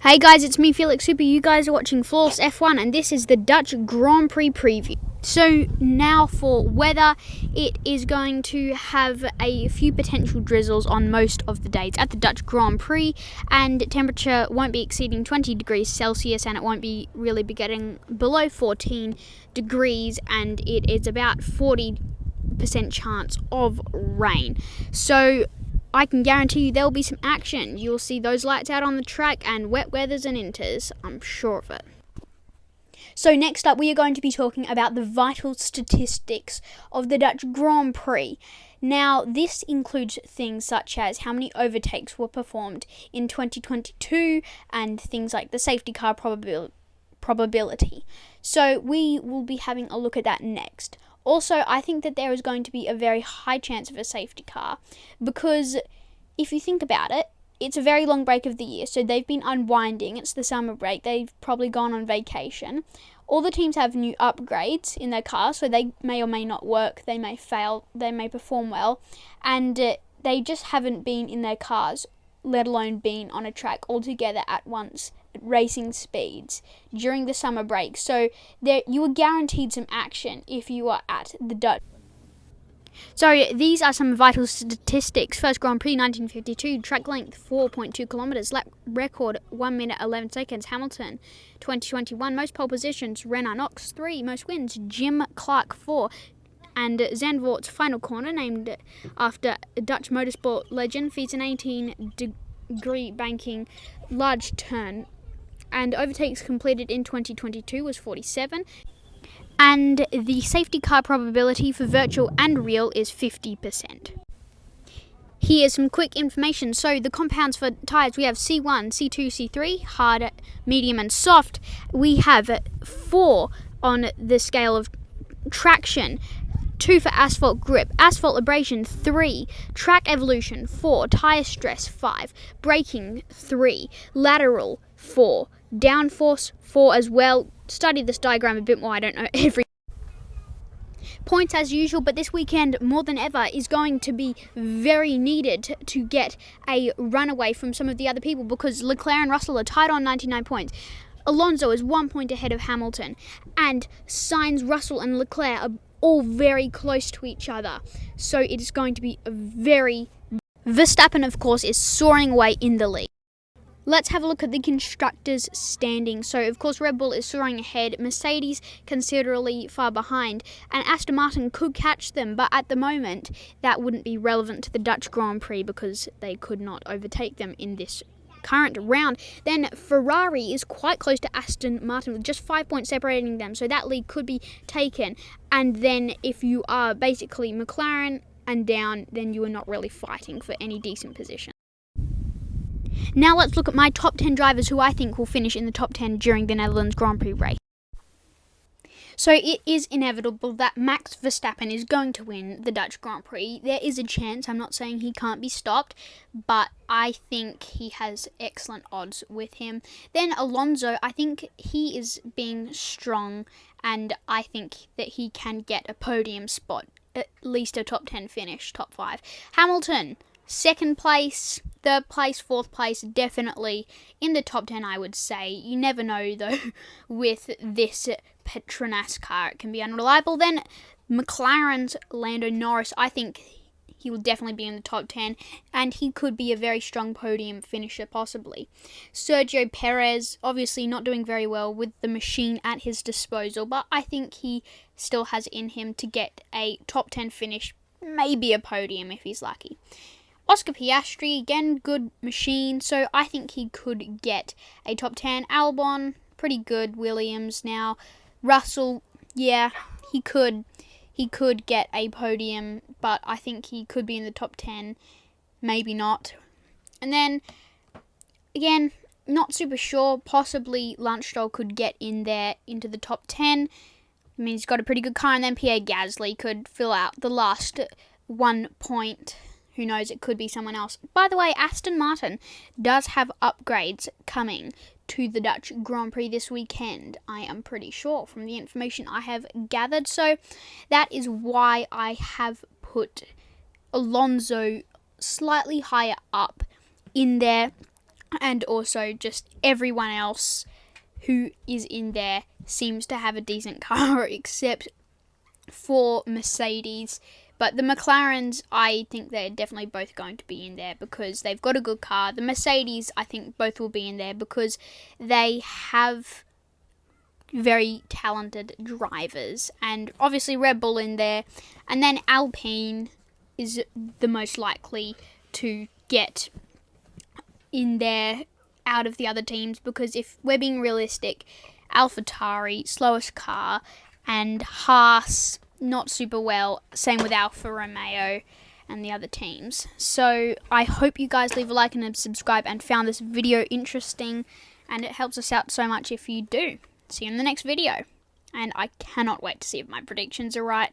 Hey guys, it's me Felix Super. You guys are watching Flawless F1 and this is the Dutch Grand Prix preview. So now for weather, it is going to have a few potential drizzles on most of the days at the Dutch Grand Prix, and temperature won't be exceeding 20 degrees Celsius and it won't be getting below 14 degrees, and it is about 40% chance of rain. So I can guarantee you there will be some action. You'll see those lights out on the track and wet weathers and inters. I'm sure of it. So next up, we are going to be talking about the vital statistics of the Dutch Grand Prix. Now, this includes things such as how many overtakes were performed in 2022 and things like the safety car probability. So we will be having a look at that next. Also, I think that there is going to be a very high chance of a safety car because if you think about it, it's a very long break of the year, so they've been unwinding. It's the summer break. They've probably gone on vacation. All the teams have new upgrades in their cars, so they may or may not work. They may fail. They may perform well. And they just haven't been in their cars, let alone been on a track altogether at once at racing speeds during the summer break. So you are guaranteed some action if you are at the Dutch. So these are some vital statistics. First Grand Prix 1952, track length 4.2 kilometres, lap record 1 minute 11 seconds. Hamilton 2021, most pole positions Renner Knox 3, most wins Jim Clark 4, and Zandvoort's final corner, named after Dutch motorsport legend, feats an 18-degree banking large turn, and overtakes completed in 2022 was 47. And the safety car probability for virtual and real is 50%. Here's some quick information. So the compounds for tyres, we have C1, C2, C3, hard, medium and soft. We have 4 on the scale of traction, 2 for asphalt grip, asphalt abrasion 3, track evolution 4, tyre stress 5, braking 3, lateral 4, downforce 4 as well. Study this diagram a bit more. I don't know every points as usual, but this weekend more than ever is going to be very needed to get a runaway from some of the other people, because Leclerc and Russell are tied on 99 points. Alonso is 1 point ahead of Hamilton, and Sainz, Russell and Leclerc are all very close to each other. So it is going to be a very... Verstappen, of course, is soaring away in the lead. Let's have a look at the constructors' standing. So, of course, Red Bull is soaring ahead, Mercedes considerably far behind, and Aston Martin could catch them, but at the moment that wouldn't be relevant to the Dutch Grand Prix because they could not overtake them in this current round. Then Ferrari is quite close to Aston Martin with just 5 points separating them, so that lead could be taken. And then if you are basically McLaren and down, then you are not really fighting for any decent position. Now let's look at my top 10 drivers who I think will finish in the top 10 during the Netherlands Grand Prix race. So it is inevitable that Max Verstappen is going to win the Dutch Grand Prix. There is a chance. I'm not saying he can't be stopped, but I think he has excellent odds with him. Then Alonso, I think he is being strong, and I think that he can get a podium spot, at least a top 10 finish, top 5. Hamilton, second place, third place, fourth place, definitely in the top 10, I would say. You never know, though, with this Petronas car. It can be unreliable. Then McLaren's Lando Norris, I think he will definitely be in the top 10, and he could be a very strong podium finisher, possibly. Sergio Perez, obviously not doing very well with the machine at his disposal, but I think he still has in him to get a top 10 finish, maybe a podium if he's lucky. Oscar Piastri, again, good machine, so I think he could get a top 10. Albon, pretty good. Williams now. Russell, yeah, he could get a podium, but I think he could be in the top 10, maybe not. And then, again, not super sure, possibly Lance Stroll could get in there into the top 10. I mean, he's got a pretty good car, and then Pierre Gasly could fill out the last 1 point. Who knows, it could be someone else. By the way, Aston Martin does have upgrades coming to the Dutch Grand Prix this weekend, I am pretty sure, from the information I have gathered. So that is why I have put Alonso slightly higher up in there and also just everyone else who is in there seems to have a decent car except for Mercedes. But the McLarens, I think they're definitely both going to be in there because they've got a good car. The Mercedes, I think both will be in there because they have very talented drivers. And obviously Red Bull in there. And then Alpine is the most likely to get in there out of the other teams, because if we're being realistic, AlphaTauri, slowest car, and Haas, not super well, same with Alfa Romeo and the other teams. So I hope you guys leave a like and a subscribe and found this video interesting, and it helps us out so much if you do. See you in the next video, and I cannot wait to see if my predictions are right.